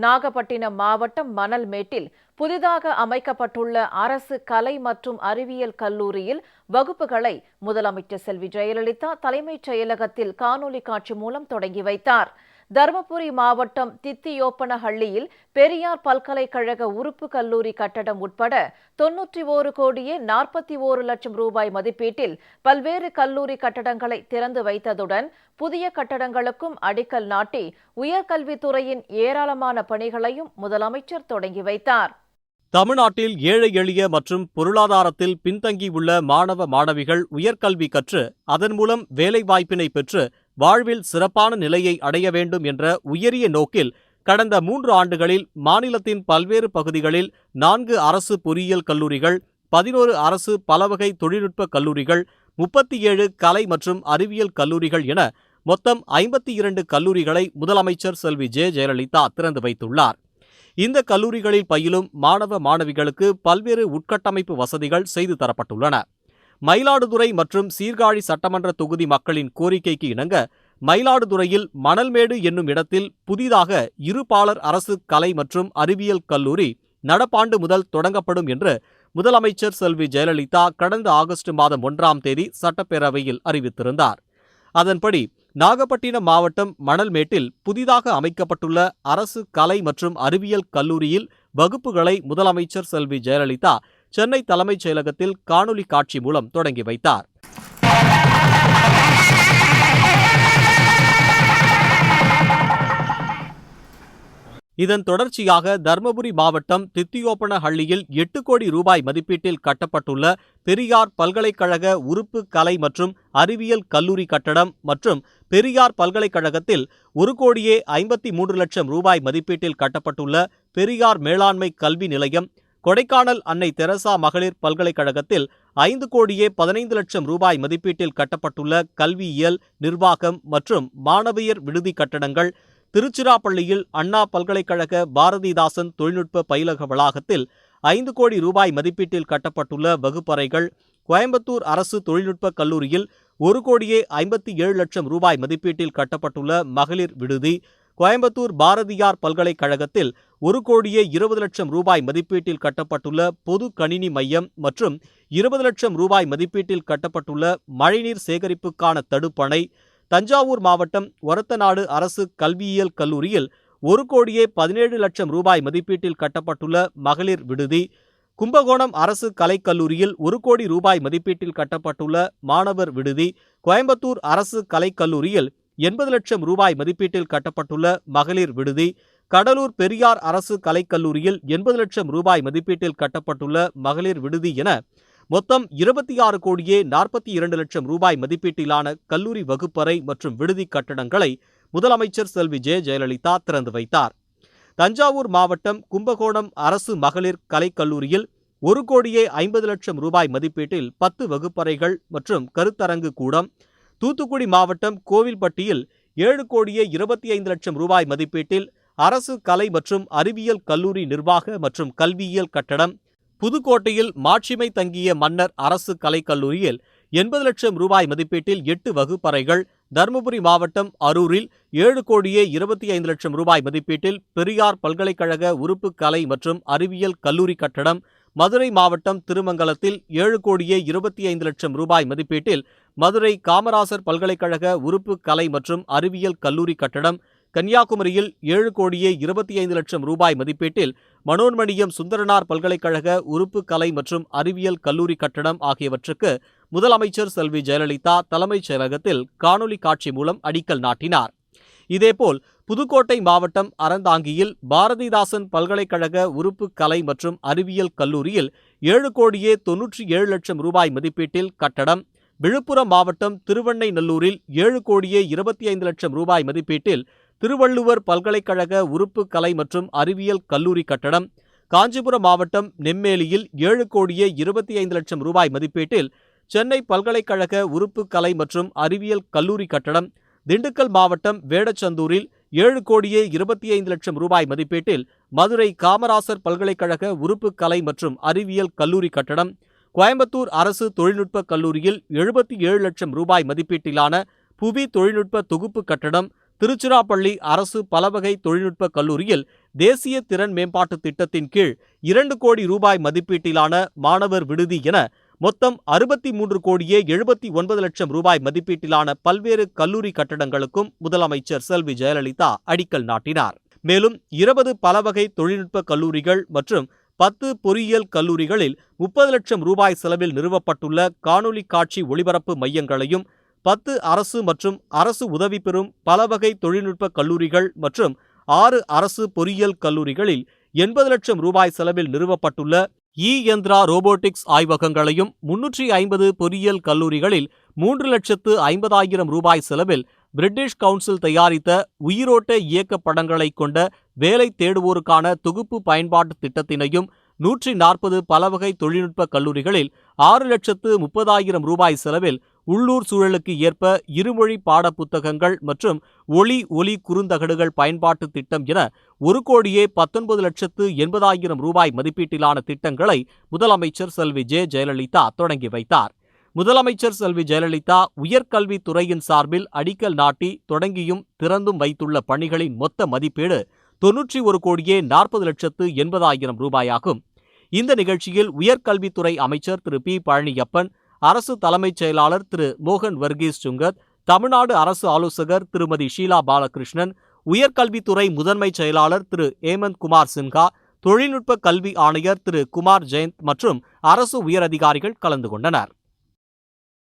நாகப்பட்டினம் மாவட்டம் மணல்மேட்டில் புதிதாக அமைக்கப்பட்டுள்ள அரசு கலை மற்றும் அறிவியல் கல்லூரியில் வகுப்புகளை முதலமைச்சர் செல்வி ஜெயலலிதா தலைமைச் செயலகத்தில் காணொலி காட்சி மூலம் தொடங்கி வைத்தார். தருமபுரி மாவட்டம் தித்தியோப்பனஹள்ளியில் பெரியார் பல்கலைக்கழக உறுப்பு கல்லூரி கட்டடம் உட்பட 91 கோடியே 41 லட்சம் ரூபாய் மதிப்பீட்டில் பல்வேறு கல்லூரி கட்டடங்களை திறந்து வைத்ததுடன் புதிய கட்டடங்களுக்கும் அடிக்கல் நாட்டி உயர்கல்வித்துறையின் ஏராளமான பணிகளையும் முதலமைச்சர் தொடங்கி வைத்தார். தமிழ்நாட்டில் ஏழை எளிய மற்றும் பொருளாதாரத்தில் பின்தங்கியுள்ள மாணவ மாணவிகள் உயர்கல்வி கற்று அதன் மூலம் வேலைவாய்ப்பினை பெற்று வாழ்வில் சிறப்பான நிலையை அடைய வேண்டும் என்ற உயரிய நோக்கில் கடந்த 3 ஆண்டுகளில் மாநிலத்தின் பல்வேறு பகுதிகளில் 4 அரசு பொறியியல் கல்லூரிகள், 11 அரசு பலவகை தொழில்நுட்ப கல்லூரிகள், 37 கலை மற்றும் அறிவியல் கல்லூரிகள் என மொத்தம் 52 கல்லூரிகளை முதலமைச்சர் செல்வி ஜெயலலிதா திறந்து வைத்துள்ளார். இந்த கல்லூரிகளில் பயிலும் மாணவ மாணவிகளுக்கு பல்வேறு உட்கட்டமைப்பு வசதிகள் செய்து தரப்பட்டுள்ளன. மயிலாடுதுறை மற்றும் சீர்காழி சட்டமன்ற தொகுதி மக்களின் கோரிக்கைக்கு இணங்க மயிலாடுதுறையில் மணல்மேடு என்னும் இடத்தில் புதிதாக இருபாலர் அரசு கலை மற்றும் அறிவியல் கல்லூரி நடப்பாண்டு முதல் தொடங்கப்படும் என்று முதலமைச்சர் செல்வி ஜெயலலிதா கடந்த ஆகஸ்ட் மாதம் 1ஆம் தேதி சட்டப்பேரவையில் அறிவித்திருந்தார். அதன்படி நாகப்பட்டினம் மாவட்டம் மணல்மேட்டில் புதிதாக அமைக்கப்பட்டுள்ள அரசு கலை மற்றும் அறிவியல் கல்லூரியில் வகுப்புகளை முதலமைச்சர் செல்வி ஜெயலலிதா சென்னை தலைமைச் செயலகத்தில் காணொலி காட்சி மூலம் தொடங்கி வைத்தார். இதன் தொடர்ச்சியாக தருமபுரி மாவட்டம் தித்தியோப்பனஹள்ளியில் 8 கோடி ரூபாய் மதிப்பீட்டில் கட்டப்பட்டுள்ள பெரியார் பல்கலைக்கழக உறுப்பு கலை மற்றும் அறிவியல் கல்லூரி கட்டடம் மற்றும் பெரியார் பல்கலைக்கழகத்தில் 1 கோடியே 53 லட்சம் ரூபாய் மதிப்பீட்டில் கட்டப்பட்டுள்ள பெரியார் மேலாண்மை கல்வி நிலையம், கொடைக்கானல் அன்னை தெரசா மகளிர் பல்கலைக்கழகத்தில் 5 கோடியே 15 லட்சம் ரூபாய் மதிப்பீட்டில் கட்டப்பட்டுள்ள கல்வியியல், நிர்வாகம் மற்றும் மாணவியர் விடுதி கட்டடங்கள், திருச்சிராப்பள்ளியில் அண்ணா பல்கலைக்கழக பாரதிதாசன் தொழில்நுட்ப பயிலக வளாகத்தில் 5 கோடி ரூபாய் மதிப்பீட்டில் கட்டப்பட்டுள்ள வகுப்பறைகள், கோயம்புத்தூர் அரசு தொழில்நுட்ப கல்லூரியில் 1 கோடியே 57 லட்சம் ரூபாய் மதிப்பீட்டில் கட்டப்பட்டுள்ள மகளிர் விடுதி, கோயம்புத்தூர் பாரதியார் பல்கலைக்கழகத்தில் 1 கோடியே 20 லட்சம் ரூபாய் மதிப்பீட்டில் கட்டப்பட்டுள்ள பொது கணினி மையம் மற்றும் 20 லட்சம் ரூபாய் மதிப்பீட்டில் கட்டப்பட்டுள்ள மழைநீர் சேகரிப்புக்கான தடுப்பணை, தஞ்சாவூர் மாவட்டம் ஒரத்தநாடு அரசு கல்வியியல் கல்லூரியில் 1 கோடியே 17 லட்சம் ரூபாய் மதிப்பீட்டில் கட்டப்பட்டுள்ள மகளிர் விடுதி, கும்பகோணம் அரசு கலைக்கல்லூரியில் 1 கோடி ரூபாய் மதிப்பீட்டில் கட்டப்பட்டுள்ள மாணவர் விடுதி, கோயம்புத்தூர் அரசு கலைக்கல்லூரியில் 80 லட்சம் ரூபாய் மதிப்பீட்டில் கட்டப்பட்டுள்ள மகளிர் விடுதி, கடலூர் பெரியார் அரசு கலைக்கல்லூரியில் 80 லட்சம் ரூபாய் மதிப்பீட்டில் கட்டப்பட்டுள்ள மகளிர் விடுதி என மொத்தம் 26 கோடியே 42 லட்சம் ரூபாய் மதிப்பீட்டிலான கல்லூரி வகுப்பறை மற்றும் விடுதி கட்டடங்களை முதலமைச்சர் செல்வி ஜெயலலிதா திறந்து வைத்தார். தஞ்சாவூர் மாவட்டம் கும்பகோணம் அரசு மகளிர் கலைக்கல்லூரியில் 1 கோடியே 50 லட்சம் ரூபாய் மதிப்பீட்டில் 10 வகுப்பறைகள் மற்றும் கருத்தரங்கு கூடம், தூத்துக்குடி மாவட்டம் கோவில்பட்டியில் 7 கோடியே 25 லட்சம் ரூபாய் மதிப்பீட்டில் அரசு கலை மற்றும் அறிவியல் கல்லூரி நிர்வாக மற்றும் கல்வியியல் கட்டடம், புதுக்கோட்டையில் மாட்சிமை தங்கிய மன்னர் அரசு கலைக்கல்லூரியில் 80 லட்சம் ரூபாய் மதிப்பீட்டில் 8 வகுப்பறைகள், தருமபுரி மாவட்டம் அரூரில் 7 கோடியே 25 லட்சம் ரூபாய் மதிப்பீட்டில் பெரியார் பல்கலைக்கழக உறுப்பு கலை மற்றும் அறிவியல் கல்லூரி கட்டடம், மதுரை மாவட்டம் திருமங்கலத்தில் 7 கோடியே 25 லட்சம் ரூபாய் மதிப்பீட்டில் மதுரை காமராசர் பல்கலைக்கழக உறுப்பு கலை மற்றும் அறிவியல் கல்லூரி கட்டடம், கன்னியாகுமரியில் 7 கோடியே 25 லட்சம் ரூபாய் மதிப்பீட்டில் மனோன்மணியம் சுந்தரனார் பல்கலைக்கழக உறுப்பு கலை மற்றும் அறிவியல் கல்லூரி கட்டடம் ஆகியவற்றுக்கு முதலமைச்சர் செல்வி ஜெயலலிதா தலைமைச் செயலகத்தில் காணொலி காட்சி மூலம் அடிக்கல் நாட்டினார். இதேபோல் புதுக்கோட்டை மாவட்டம் அறந்தாங்கியில் பாரதிதாசன் பல்கலைக்கழக உறுப்பு கலை மற்றும் அறிவியல் கல்லூரியில் 7 கோடியே 97 லட்சம் ரூபாய் மதிப்பீட்டில் கட்டடம், விழுப்புரம் மாவட்டம் திருவெண்ணைநல்லூரில் 7 கோடியே 25 லட்சம் ரூபாய் மதிப்பீட்டில் திருவள்ளுவர் பல்கலைக்கழக உறுப்பு கலை மற்றும் அறிவியல் கல்லூரி கட்டடம், காஞ்சிபுரம் மாவட்டம் நெம்மேலியில் 7 கோடியே 25 லட்சம் ரூபாய் மதிப்பீட்டில் சென்னை பல்கலைக்கழக உறுப்பு கலை மற்றும் அறிவியல் கல்லூரி கட்டடம், திண்டுக்கல் மாவட்டம் வேடச்சந்தூரில் 7 கோடியே 25 லட்சம் ரூபாய் மதிப்பீட்டில் மதுரை காமராசர் பல்கலைக்கழக உறுப்பு கலை மற்றும் அறிவியல் கல்லூரி கட்டடம், கோயம்புத்தூர் அரசு தொழில்நுட்ப கல்லூரியில் 77 லட்சம் ரூபாய் மதிப்பீட்டிலான புவி தொழில்நுட்ப தொகுப்பு கட்டடம், திருச்சிராப்பள்ளி அரசு பலவகை தொழில்நுட்ப கல்லூரியில் தேசிய திறன் மேம்பாட்டு திட்டத்தின் கீழ் 2 கோடி ரூபாய் மதிப்பீட்டிலான மாணவர் விடுதி என மொத்தம் 63 கோடியே 79 லட்சம் ரூபாய் மதிப்பீட்டிலான பல்வேறு கல்லூரி கட்டடங்களுக்கும் முதலமைச்சர் செல்வி ஜெயலலிதா அடிக்கல் நாட்டினார். மேலும் 20 பலவகை தொழில்நுட்ப கல்லூரிகள் மற்றும் 10 பொறியியல் கல்லூரிகளில் 30 லட்சம் ரூபாய் செலவில் நிறுவப்பட்டுள்ள காணொலி காட்சி ஒளிபரப்பு மையங்களையும் 10 அரசு மற்றும் அரசு உதவி பெறும் பலவகை தொழில்நுட்ப கல்லூரிகள் மற்றும் 6 அரசு பொறியியல் கல்லூரிகளில் 80 லட்சம் ரூபாய் செலவில் நிறுவப்பட்டுள்ள இ-யந்திரா ரோபோட்டிக்ஸ் ஆய்வகங்களையும் 350 பொறியியல் கல்லூரிகளில் 3,50,000 ரூபாய் செலவில் பிரிட்டிஷ் கவுன்சில் தயாரித்த உயிரோட்ட இயக்க படங்களை கொண்ட வேலை தேடுவோருக்கான தொகுப்பு பயன்பாட்டு திட்டத்தினையும் 140 பலவகை தொழில்நுட்ப கல்லூரிகளில் 6,30,000 ரூபாய் செலவில் உள்ளூர் சூழலுக்கு ஏற்ப இருமொழி பாட புத்தகங்கள் மற்றும் ஒளி குறுந்தகடுகள் பயன்பாட்டு திட்டம் என 1,19,80,000 ரூபாய் மதிப்பீட்டிலான திட்டங்களை முதலமைச்சர் செல்வி ஜெயலலிதா தொடங்கி வைத்தார். முதலமைச்சர் செல்வி ஜெயலலிதா உயர்கல்வித்துறையின் சார்பில் அடிக்கல் நாட்டி தொடங்கியும் திறந்தும் வைத்துள்ள பணிகளின் மொத்த மதிப்பீடு 91 கோடியே 40,80,000 ரூபாயாகும். இந்த நிகழ்ச்சியில் உயர்கல்வித்துறை அமைச்சர் திரு பி பழனியப்பன், அரசு தலைமைச் செயலாளர் திரு மோகன் வர்கீஸ் சுங்கத், தமிழ்நாடு அரசு ஆலோசகர் திருமதி ஷீலா பாலகிருஷ்ணன், உயர்கல்வித்துறை முதன்மைச் செயலாளர் திரு ஏமந்த் குமார் சின்ஹா, தொழில்நுட்ப கல்வி ஆணையர் திரு குமார் ஜெயந்த் மற்றும் அரசு உயரதிகாரிகள் கலந்து கொண்டனர்.